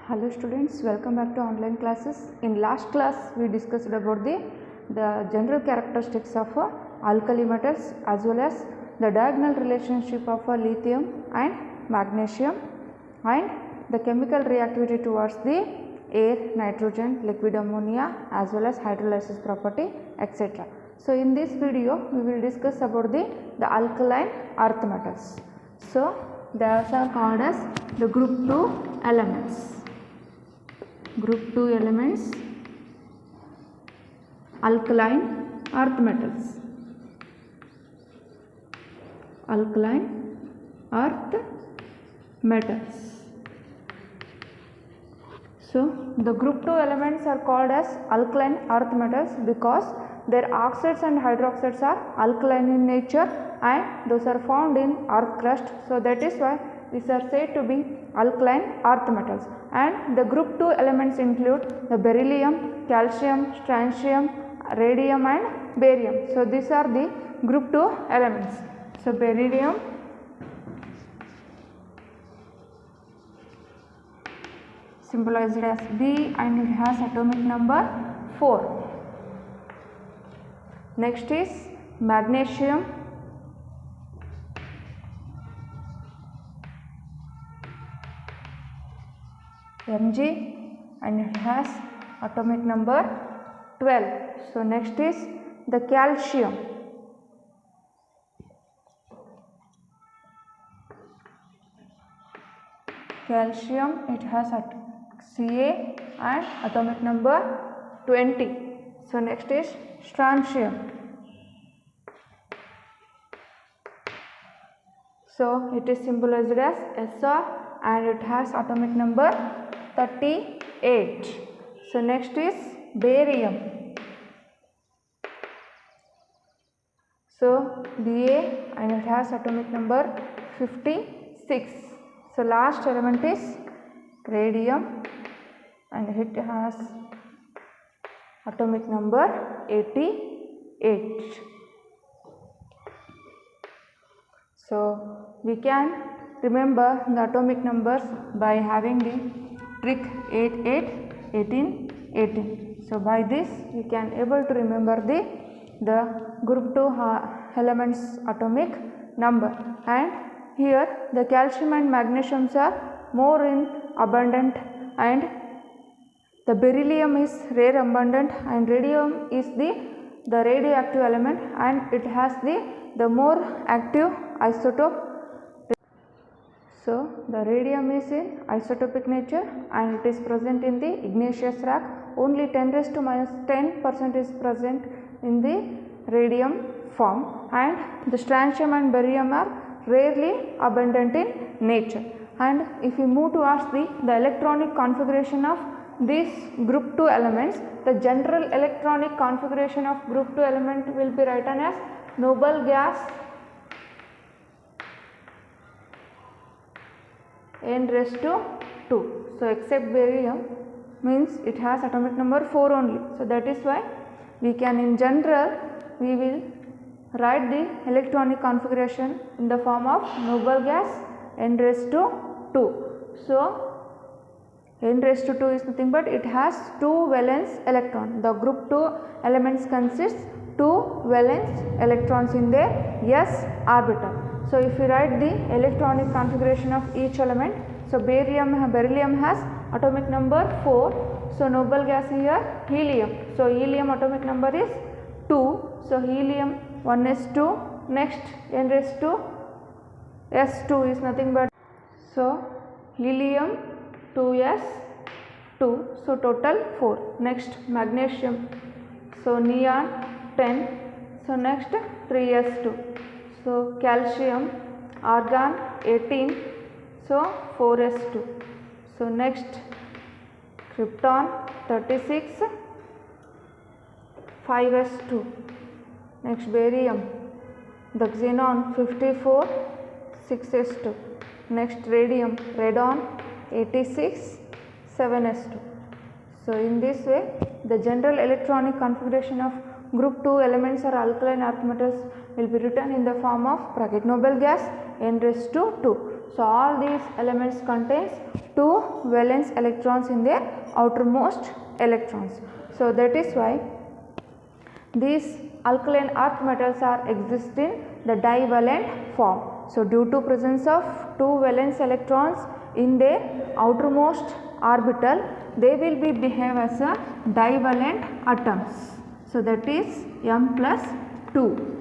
Hello students, welcome back to online classes. In last class we discussed about the general characteristics of alkali metals as well as the diagonal relationship of lithium and magnesium and the chemical reactivity towards the air, nitrogen, liquid ammonia as well as hydrolysis property etc. So in this video we will discuss about the alkaline earth metals. So they are called as the group 2 elements. Group 2 elements, alkaline earth metals. Alkaline earth metals. So the group 2 elements are called as alkaline earth metals because their oxides and hydroxides are alkaline in nature and those are found in earth crust. So that is why these are said to be alkaline earth metals. And the group 2 elements include the beryllium, calcium, strontium, radium and barium. So these are the group 2 elements. So beryllium, symbolized as B and it has atomic number 4. Next is magnesium, Mg and it has atomic number 12. So next is the calcium, it has Ca and atomic number 20. So next is strontium. So it is symbolized as Sr and it has atomic number 38. So next is barium. So Ba and it has atomic number 56. So last element is radium and it has atomic number 88. So we can remember the atomic numbers by having the trick 8, 8, 18, 18. So by this we can able to remember the group 2 elements atomic number. And here the calcium and magnesium are more in abundant and the beryllium is rare abundant and radium is the radioactive element and it has the more active isotope. So the radium is in isotopic nature and it is present in the igneous rock. Only 10 raised to minus 10% is present in the radium form and the strontium and barium are rarely abundant in nature. And if we move towards the electronic configuration of these group 2 elements, the general electronic configuration of group 2 element will be written as noble gas n raised to 2. So except barium means it has atomic number 4 only. So that is why we can in general we will write the electronic configuration in the form of noble gas n raised to 2. So n raised to 2 is nothing but it has 2 valence electron. The group 2 elements consists 2 valence electrons in their s orbital. So if we write the electronic configuration of each element, so beryllium has atomic number 4. So noble gas here helium. So helium atomic number is 2. So helium 1s2. Next n raised to s2 is nothing but so helium 2s2. So total 4. Next magnesium. So neon 10. So next 3s2. So calcium argon 18. So 4s2. So next krypton 36 5s2. Next barium, the xenon 54 6s2. Next radium, radon 86 7s2. So in this way the general electronic configuration of group 2 elements or alkaline earth metals will be written in the form of bracket noble gas n raised to 2. So all these elements contains 2 valence electrons in their outermost electrons. So that is why these alkaline earth metals are exist in the divalent form. So due to presence of two valence electrons in their outermost orbital, they will be behave as a divalent atoms. So that is M plus 2.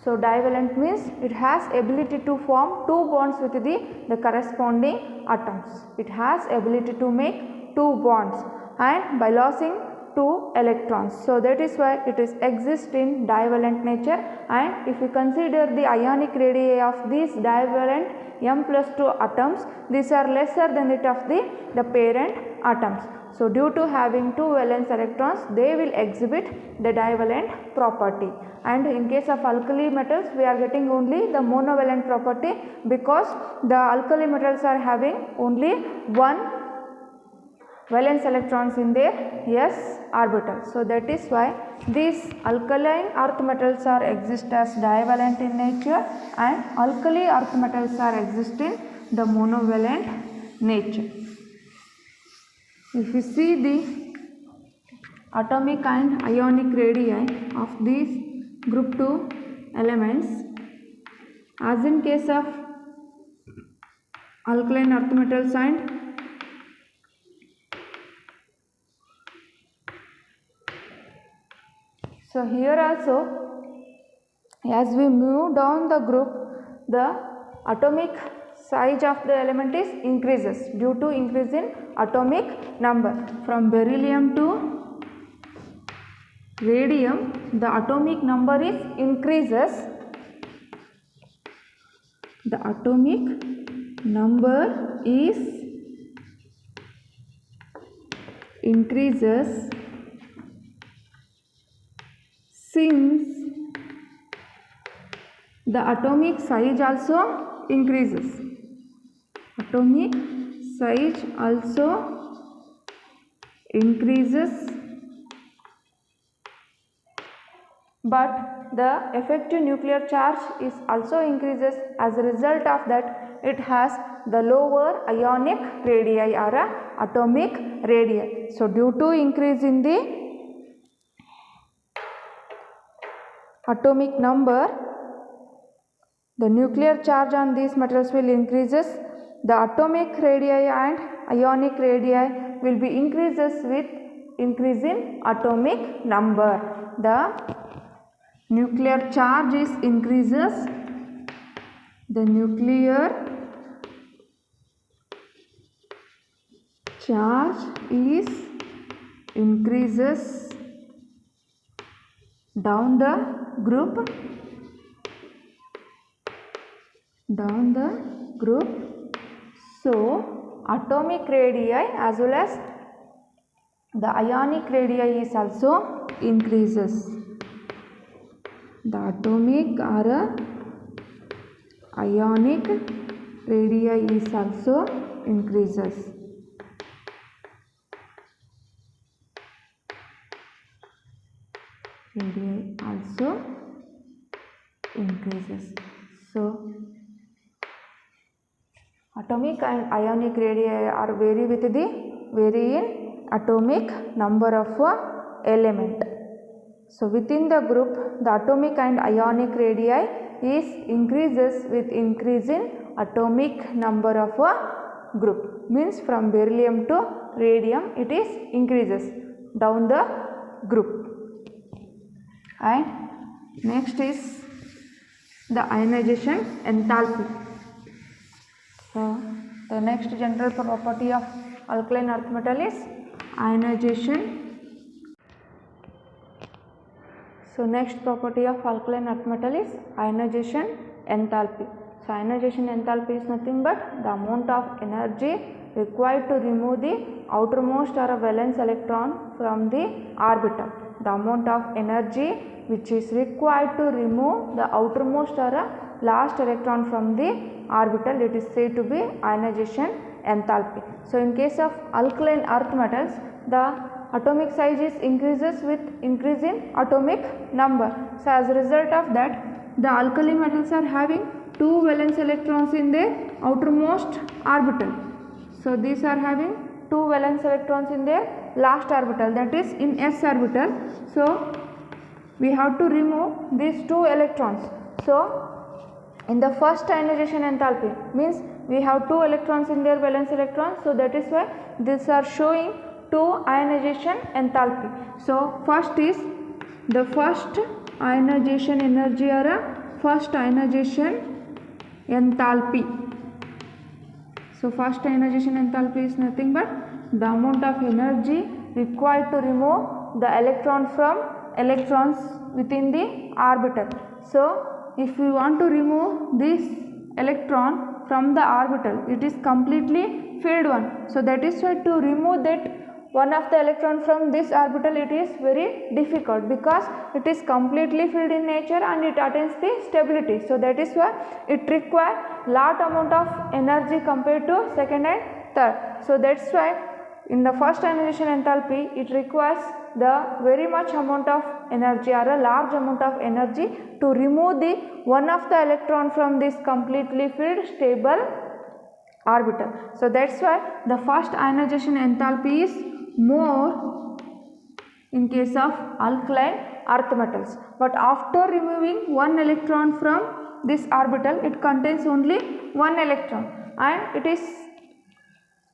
So divalent means it has ability to form two bonds with the corresponding atoms. It has ability to make two bonds and by losing two electrons. So that is why it is exist in divalent nature, and if we consider the ionic radii of these divalent M plus 2 atoms, these are lesser than that of the parent atoms. So due to having two valence electrons, they will exhibit the divalent property, and in case of alkali metals we are getting only the monovalent property because the alkali metals are having only one valence electrons in their s orbital. So that is why these alkaline earth metals are exist as divalent in nature, and alkali earth metals are exist in the monovalent nature. If you see the atomic and ionic radii of these group 2 elements, as in case of alkaline earth metals and so here also, as we move down the group, the atomic size of the element is increases due to increase in atomic number. From beryllium to radium, the atomic number is increases. The atomic number is increases since the atomic size also increases. Atomic size also increases, but the effective nuclear charge is also increases. As a result of that, it has the lower ionic radii or atomic radii. So due to increase in the atomic number, the nuclear charge on these metals will increases. The atomic radii and ionic radii will be increases with increase in atomic number. The nuclear charge is increases. The nuclear charge is increases down the group, so atomic radii as well as the ionic radii is also increases. The atomic or ionic radii is also increases. Radii also increases. So atomic and ionic radii are vary in atomic number of element. So within the group, the atomic and ionic radii is increases with increase in atomic number of a group. Means from beryllium to radium, it is increases down the group. And next is the ionization enthalpy. So the next general property of alkaline earth metal is ionization. So next property of alkaline earth metal is ionization enthalpy. So ionization enthalpy is nothing but the amount of energy required to remove the outermost or a valence electron from the orbital. The amount of energy which is required to remove the outermost or a last electron from the orbital, it is said to be ionization enthalpy. So in case of alkaline earth metals, the atomic size is increases with increase in atomic number. So as a result of that, the alkali metals are having two valence electrons in their outermost orbital. So these are having 2 valence electrons in their last orbital, that is in s orbital. So we have to remove these 2 electrons. So in the first ionization enthalpy means we have 2 electrons in their valence electrons, so that is why these are showing 2 ionization enthalpy. So first is the first ionization energy or first ionization enthalpy. So first ionization enthalpy is nothing but the amount of energy required to remove the electron from electrons within the orbital. So if we want to remove this electron from the orbital, it is completely filled one. So that is why to remove that one of the electron from this orbital, it is very difficult because it is completely filled in nature and it attains the stability. So that is why it requires lot amount of energy compared to second and third. So that's why in the first ionization enthalpy it requires the very much amount of energy or a large amount of energy to remove the one of the electron from this completely filled stable orbital. So that's why the first ionization enthalpy is more in case of alkaline earth metals, but after removing one electron from this orbital, it contains only one electron and it is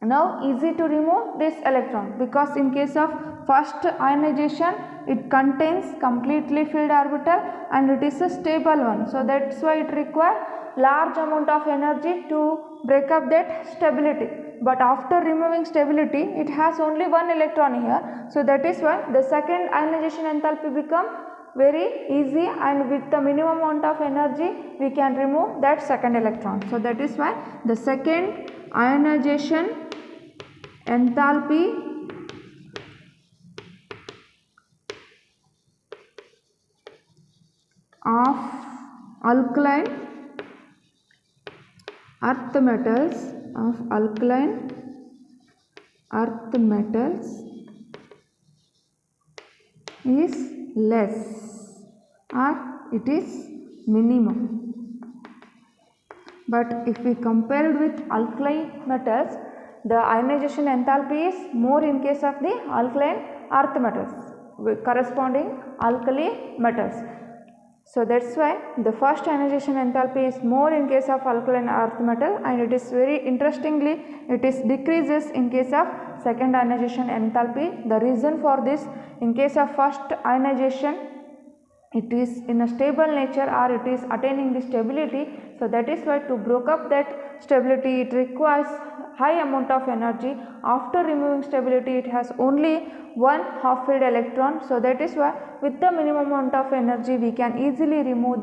now easy to remove this electron, because in case of first ionization it contains completely filled orbital and it is a stable one. So that's why it requires large amount of energy to break up that stability, but after removing stability it has only one electron here. So that is why the second ionization enthalpy become very easy and with the minimum amount of energy we can remove that second electron. So that is why the second ionization enthalpy of alkaline earth metals is less or it is minimum. But if we compare it with alkali metals, the ionization enthalpy is more in case of the alkaline earth metals with corresponding alkali metals. So that's why the first ionization enthalpy is more in case of alkaline earth metal, and it is very interestingly it is decreases in case of second ionization enthalpy. The reason for this, in case of first ionization it is in a stable nature or it is attaining the stability. So that is why to break up that stability it requires high amount of energy. After removing stability it has only one half filled electron. So that is why with the minimum amount of energy we can easily remove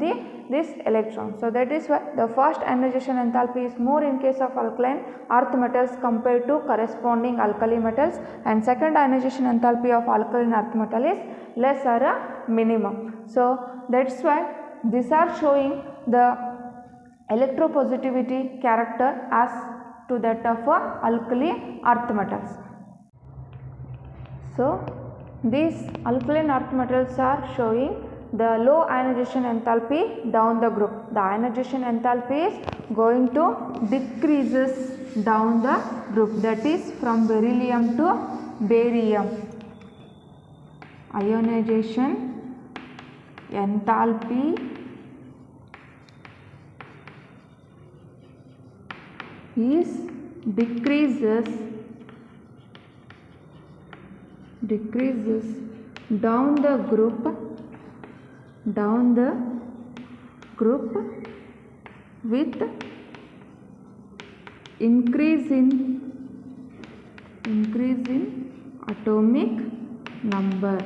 this electron. So that is why the first ionization enthalpy is more in case of alkaline earth metals compared to corresponding alkali metals, and second ionization enthalpy of alkaline earth metal is less or a minimum. So that's why these are showing the electropositivity character as to that of alkali earth metals. So these alkaline earth metals are showing the low ionization enthalpy down the group. The ionization enthalpy is going to decreases down the group, that is from beryllium to barium. Ionization enthalpy is decreases down the group with increase in atomic number.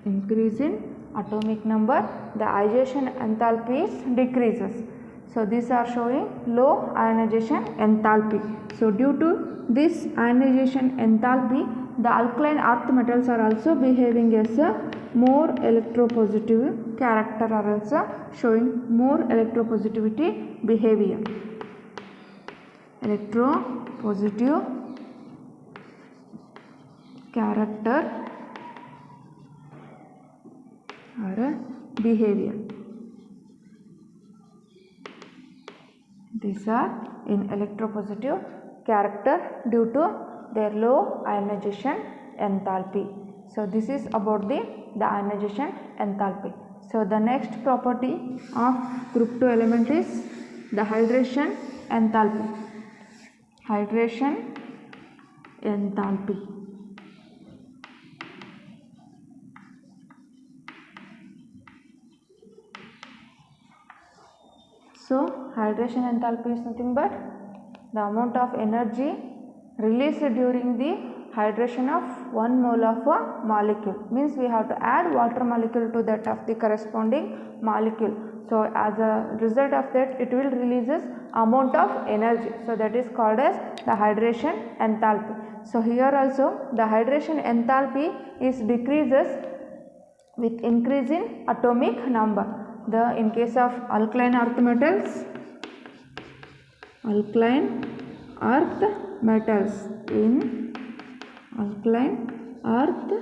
Increase in atomic number, the ionization enthalpy is decreases. So these are showing low ionization enthalpy. So due to this ionization enthalpy, the alkaline earth metals are also behaving as a more electropositive character, are also showing more electropositivity behavior. Electropositive character or behavior. This These are in electropositive character due to their low ionization enthalpy. So this is about the ionization enthalpy. So the next property of group 2 element is the hydration enthalpy. Hydration enthalpy. So hydration enthalpy is nothing but the amount of energy released during the hydration of 1 mole of a molecule. Means we have to add water molecule to that of the corresponding molecule. So as a result of that, it will releases amount of energy. So that is called as the hydration enthalpy. So here also the hydration enthalpy is decreases with increase in atomic number. In case of alkaline earth metals, in alkaline earth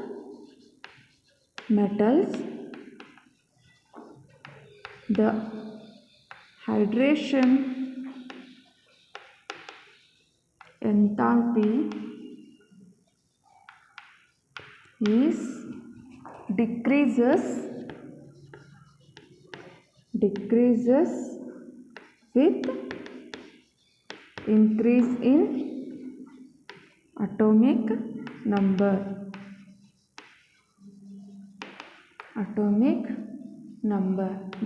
metals, the hydration enthalpy is decreases with increase in atomic number.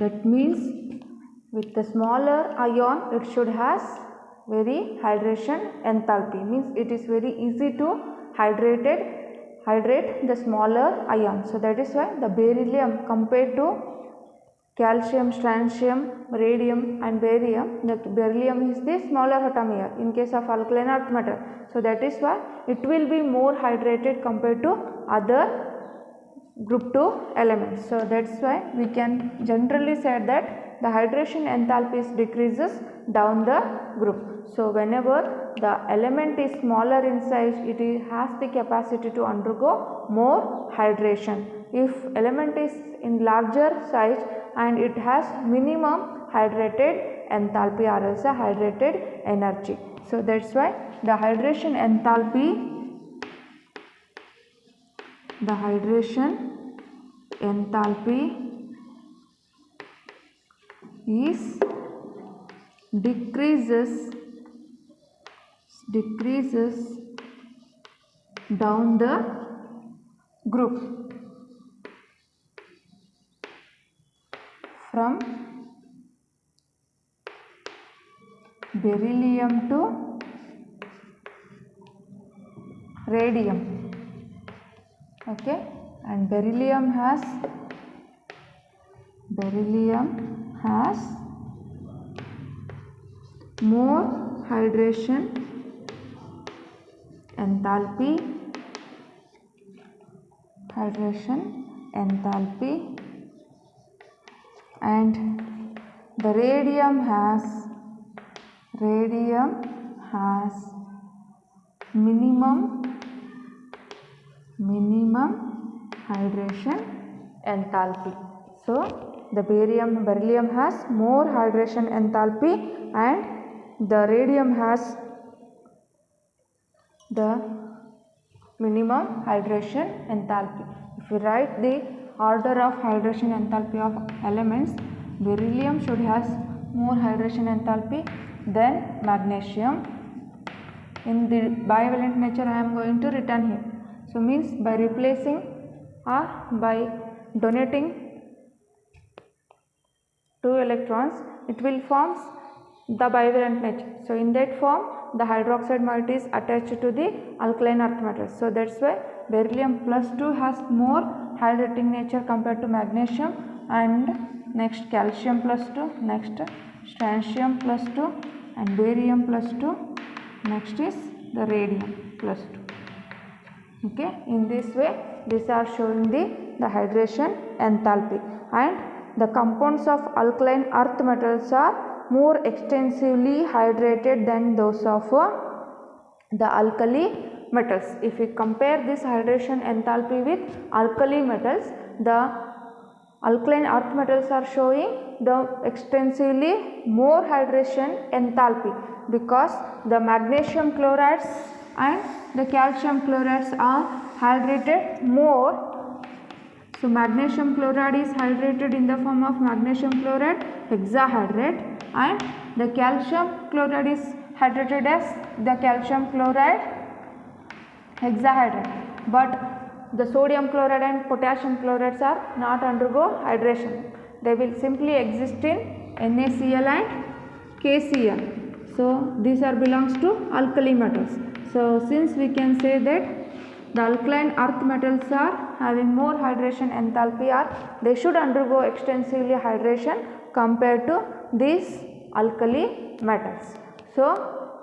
That means with the smaller ion, it should has very hydration enthalpy. Means it is very easy to hydrate the smaller ion. So that is why the beryllium compared to calcium, strontium, radium and barium, the beryllium is the smaller atom in case of alkaline earth metal. So that is why it will be more hydrated compared to other group 2 elements. So that's why we can generally say that the hydration enthalpy decreases down the group. So whenever the element is smaller in size, it has the capacity to undergo more hydration. If element is in larger size and it has minimum hydrated enthalpy or else a hydrated energy. So that's why the hydration enthalpy is decreases down the group from beryllium to radium. Okay, and beryllium has more hydration enthalpy and the radium has minimum hydration enthalpy. So the beryllium has more hydration enthalpy and the radium has the minimum hydration enthalpy. If we write the order of hydration enthalpy of elements, beryllium should has more hydration enthalpy than magnesium. In the bivalent nature I am going to written here. So means by replacing or by donating 2 electrons, it will forms the bivalent nature. So in that form the hydroxide moiety is attached to the alkaline earth metals. So that's why beryllium plus 2 has more hydrating nature compared to magnesium, and next calcium plus 2, next strontium plus 2 and barium plus 2, next is the radium plus 2. Okay, in this way these are showing the hydration enthalpy, and the compounds of alkaline earth metals are more extensively hydrated than those of the alkali metals. If we compare this hydration enthalpy with alkali metals, the alkaline earth metals are showing the extensively more hydration enthalpy because the magnesium chlorides and the calcium chlorides are hydrated more. So magnesium chloride is hydrated in the form of magnesium chloride hexahydrate, and the calcium chloride is hydrated as the calcium chloride hexahydrate, but the sodium chloride and potassium chlorides are not undergo hydration. They will simply exist in NaCl and KCl. So these are belongs to alkali metals. So since we can say that the alkaline earth metals are having more hydration enthalpy, or they should undergo extensively hydration compared to these alkali metals. So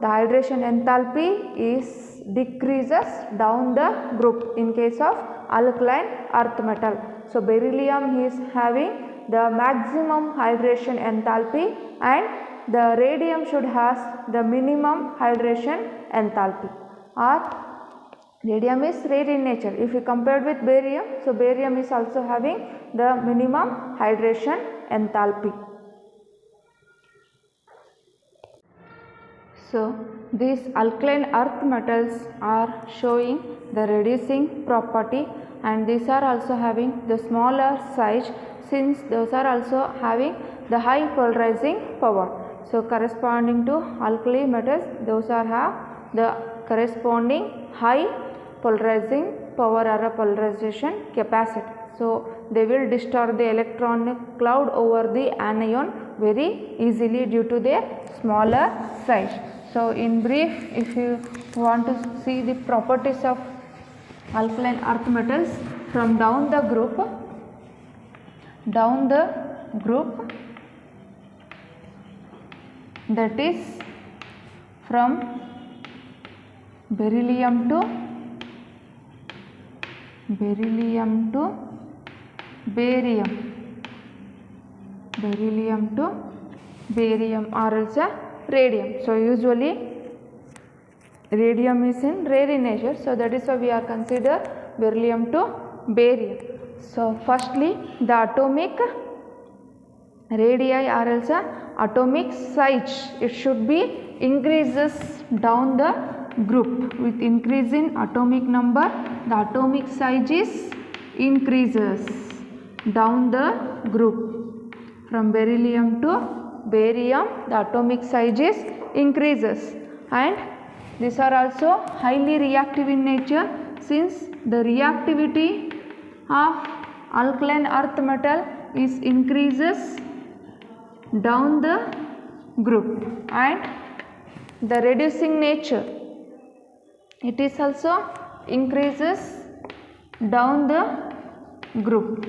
the hydration enthalpy is decreases down the group in case of alkaline earth metal. So beryllium is having the maximum hydration enthalpy and the radium should have the minimum hydration enthalpy, or radium is rare in nature. If you compared with barium, so barium is also having the minimum hydration enthalpy. So these alkaline earth metals are showing the reducing property, and these are also having the smaller size, since those are also having the high polarizing power. So corresponding to alkali metals, those are have the corresponding high polarizing power or a polarization capacity. So they will disturb the electronic cloud over the anion very easily due to their smaller size. So in brief, if you want to see the properties of alkaline earth metals from down the group, that is from beryllium to barium or else radium. So usually radium is in rare in nature, so that is why we are consider beryllium to barium. So firstly, the atomic radii or else atomic size, it should be increases down the group. With increase in atomic number, the atomic size is increases down the group. From beryllium to barium, the atomic size is increases, and these are also highly reactive in nature, since the reactivity of alkaline earth metal is increases down the group, and the reducing nature, it is also increases down the group.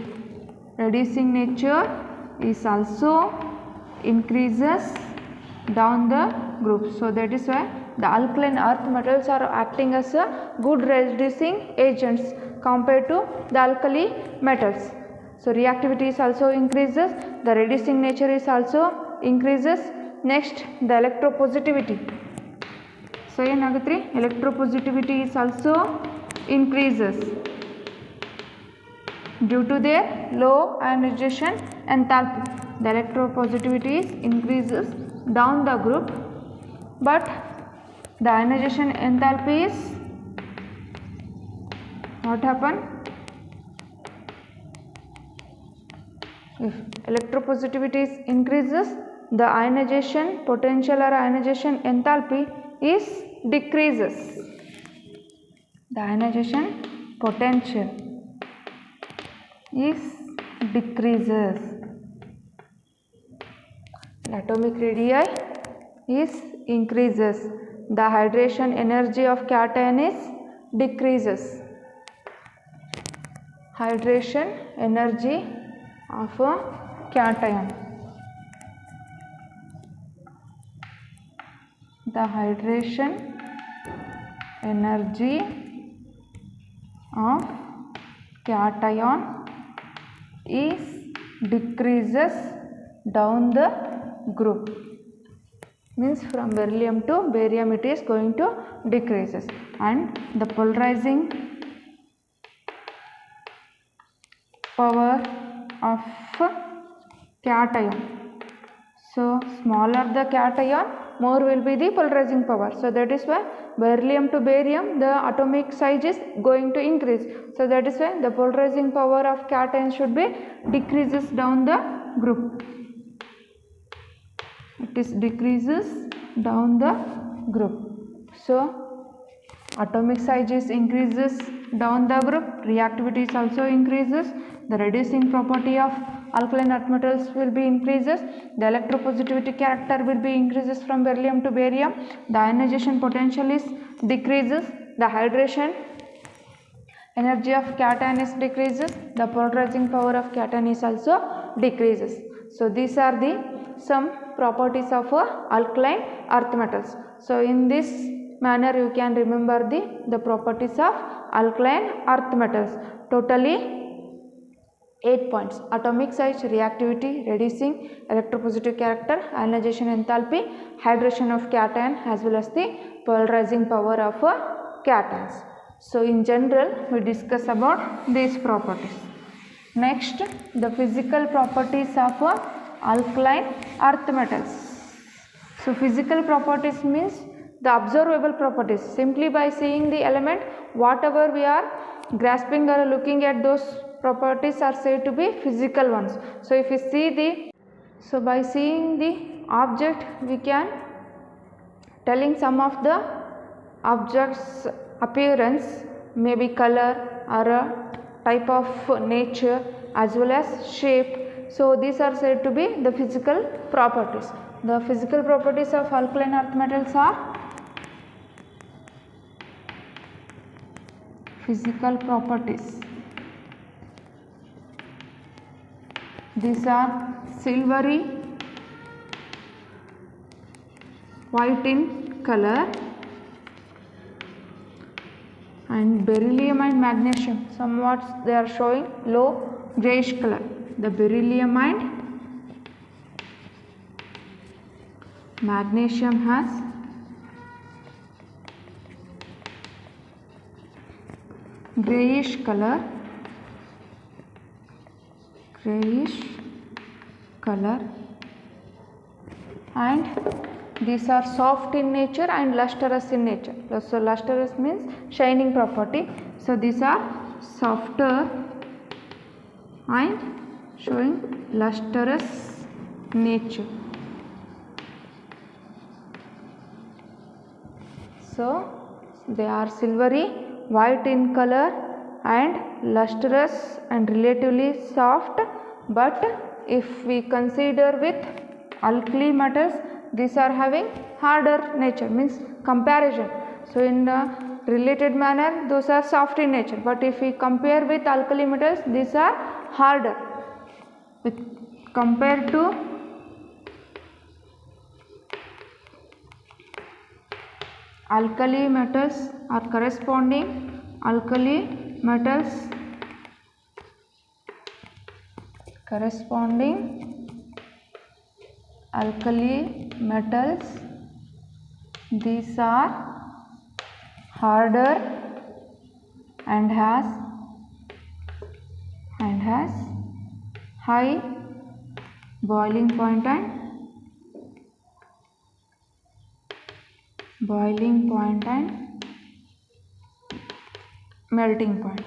Reducing nature is also increases down the group. So that is why the alkaline earth metals are acting as a good reducing agents compared to the alkali metals. So reactivity is also increases, the reducing nature is also increases. Next, the electropositivity. So ಏನಾಗುತ್ತೆ, electropositivity is also increases due to their low ionization enthalpy. The electropositivity is increases down the group, but the ionization enthalpy is what happen? If electropositivity is increases, the ionization potential or ionization enthalpy is decreases. The ionization potential is decreases. The atomic radii is increases. The hydration energy of cation is decreases. Hydration energy of a cation. The hydration energy of cation is decreases down the group. Means from beryllium to barium it is going to decreases, and the polarizing power of cation. So smaller the cation, more will be the polarizing power. So that is why beryllium to barium, the atomic size is going to increase. So that is why the polarizing power of cation should be decreases down the group. It is decreases down the group. So atomic size is increases down the group, reactivity is also increases, the reducing property of alkaline earth metals will be increases, the electropositivity character will be increases from beryllium to barium, the ionization potential is decreases, the hydration energy of cation is decreases, the polarizing power of cation is also decreases. So these are the some properties of alkaline earth metals. So in this manner you can remember the properties of alkaline earth metals. Totally 8 points: atomic size, reactivity, reducing, electropositive character, ionization enthalpy, hydration of cation, as well as the polarizing power of cations. So in general we discuss about these properties. Next, the physical properties of alkaline earth metals. So physical properties means the observable properties. Simply by seeing the element, whatever we are grasping or looking at, those properties are said to be physical ones. So if we see by seeing the object, we can telling some of the object's appearance, maybe color or a type of nature as well as shape. So these are said to be the physical properties. The physical properties of alkaline earth metals are physical properties. These are silvery white in color, and beryllium and magnesium, somewhat they are showing low grayish color. The beryllium and magnesium has grayish color, and these are soft in nature and lustrous in nature. So lustrous means shining property. So these are softer and showing lustrous nature. So they are silvery white in color and lustrous and relatively soft. But if we consider with alkali metals, these are having harder nature, means comparison. So in the related manner, those are soft in nature, but if we compare with alkali metals, these are harder. Compared to alkali metals or corresponding alkali metals, these are harder and has high boiling point and melting point.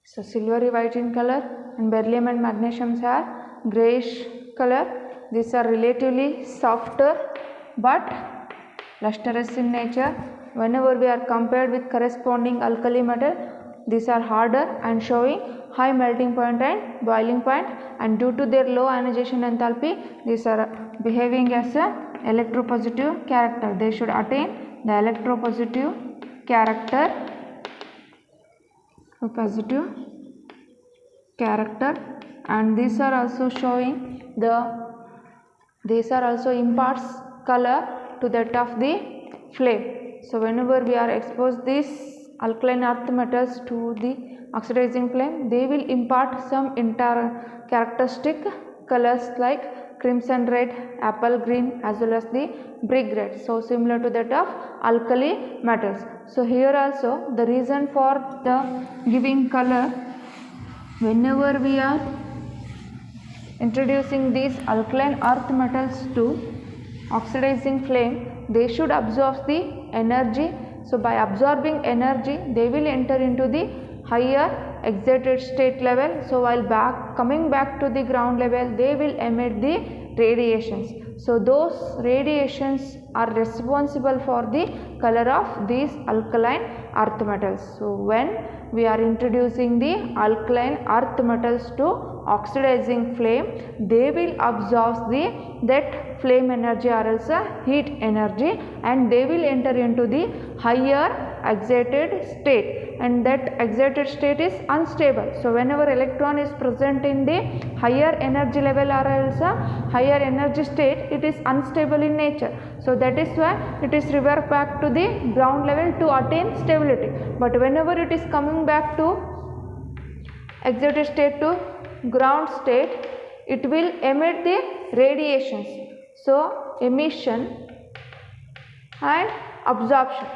So silvery white in color and beryllium and magnesium are grayish color. These are relatively softer but lustrous in nature. Whenever we are compared with corresponding alkali metal, these are harder and showing high melting point and boiling point, and due to their low ionization enthalpy, these are behaving as a electropositive character. They should attain the electropositive character, and these are also showing these are also imparts color to that of the flame. So whenever we are exposed these alkaline earth metals to the oxidizing flame, they will impart some characteristic colors like crimson red, apple green, as well as the brick red. So similar to that of alkali metals. So here also the reason for the giving color whenever we are introducing these alkaline earth metals to oxidizing flame, they should absorb the energy. So by absorbing energy, they will enter into the higher excited state level. So while coming back to the ground level, they will emit the radiations. So those radiations are responsible for the color of these alkaline earth metals. So when we are introducing the alkaline earth metals to oxidizing flame, they will absorb that flame energy or else heat energy, and they will enter into the higher excited state, and that excited state is unstable. So whenever electron is present in the higher energy level or else higher energy state, it is unstable in nature. So that is why it is revert back to the ground level to attain stability. But whenever it is coming back to excited state to ground state, it will emit the radiations. So emission and absorption.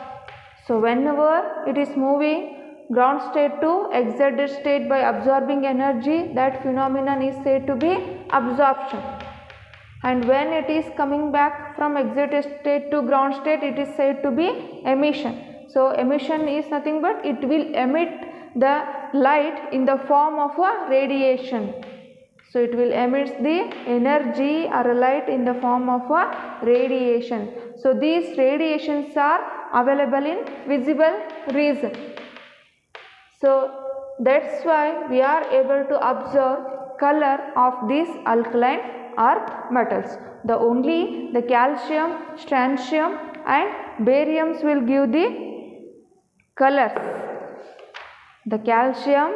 So whenever it is moving ground state to excited state by absorbing energy, that phenomenon is said to be absorption. And when it is coming back from excited state to ground state, it is said to be emission. So emission is nothing but it will emit the light in the form of a radiation. So it will emit the energy or a light in the form of a radiation. So these radiations are available in visible region. So that's why we are able to observe color of these alkaline earth metals. The calcium, strontium and bariums will give the colors. The calcium,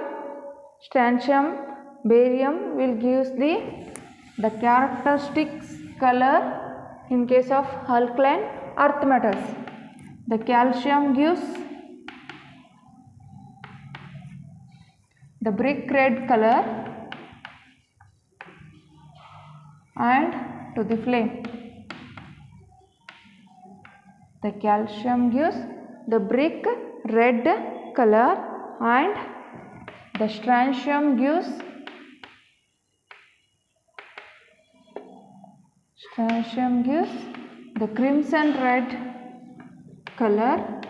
strontium, barium will give the characteristics color in case of alkaline earth metals. The calcium gives the brick red color and to the flame. The calcium gives the brick red color and the strontium gives the crimson red color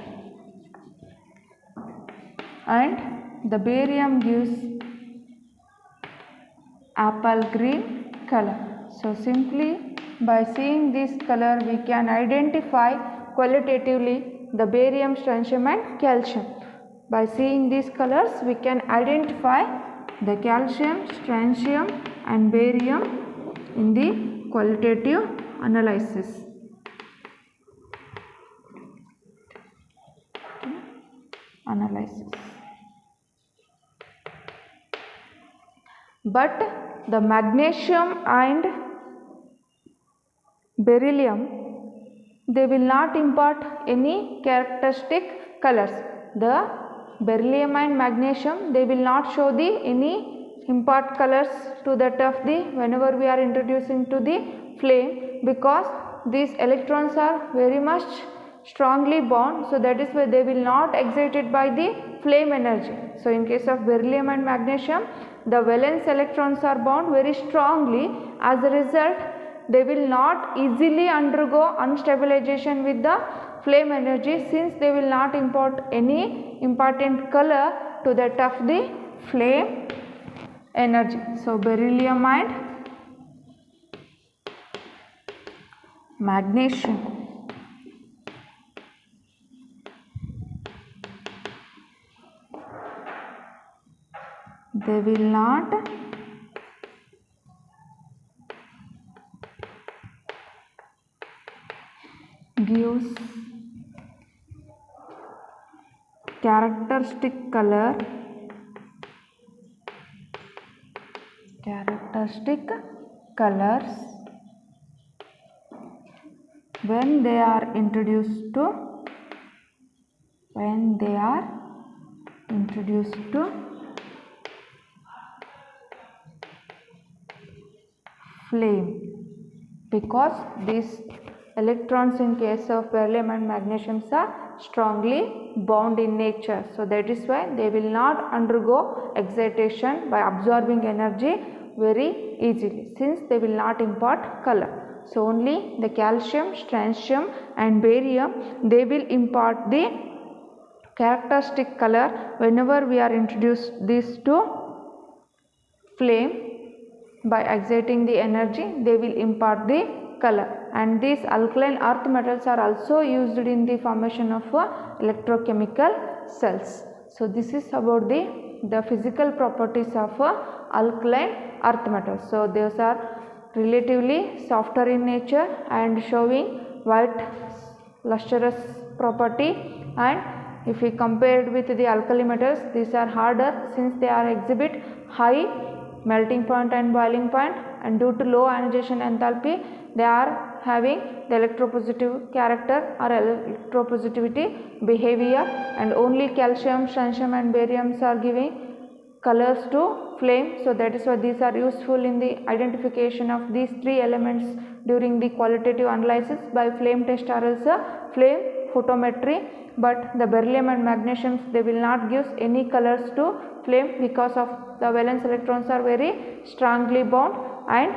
and the barium gives apple green color. So simply by seeing this color we can identify qualitatively the barium, strontium and calcium. By seeing these colors we can identify the calcium, strontium and barium in the qualitative analysis. But the magnesium and beryllium, they will not impart any characteristic colors. The beryllium and magnesium, they will not show any impart colors to that of the whenever we are introducing to the flame, because these electrons are very much strongly bound. So that is why they will not excited by the flame energy. So in case of beryllium and magnesium, the valence electrons are bound very strongly. As a result, they will not easily undergo unstabilization with the flame energy, since they will not impart any important color to that of the flame energy. So beryllium and magnesium, they will not give characteristic colors when they are introduced to flame, because these electrons in case of beryllium and magnesium are strongly bound in nature. So that is why they will not undergo excitation by absorbing energy very easily, since they will not impart color. So only the calcium, strontium and barium, they will impart the characteristic color whenever we are introduced these to flame. By exciting the energy, they will impart the color, and these alkaline earth metals are also used in the formation of electrochemical cells. So this is about the physical properties of alkaline earth metals. So those are relatively softer in nature and showing white lustrous property, and if we compare with the alkali metals, these are harder since they are exhibit high melting point and boiling point, and due to low ionization enthalpy they are having the electropositive character or electropositivity behavior, and only calcium, strontium and barium are giving colors to flame. So that is why these are useful in the identification of these three elements during the qualitative analysis by flame test or else flame photometry. But the beryllium and magnesium, they will not give any colors to flame because of the valence electrons are very strongly bound, and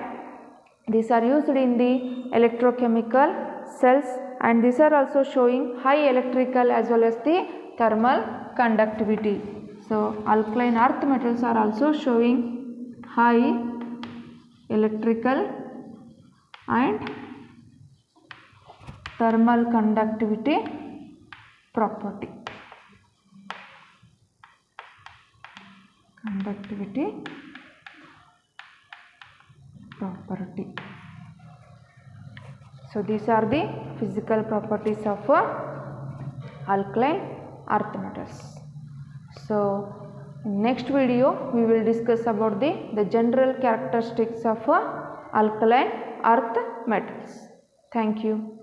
these are used in the electrochemical cells, and these are also showing high electrical as well as the thermal conductivity. So alkaline earth metals are also showing high electrical and thermal conductivity property. So these are the physical properties of alkaline earth metals. So in next video we will discuss about the general characteristics of alkaline earth metals. Thank you.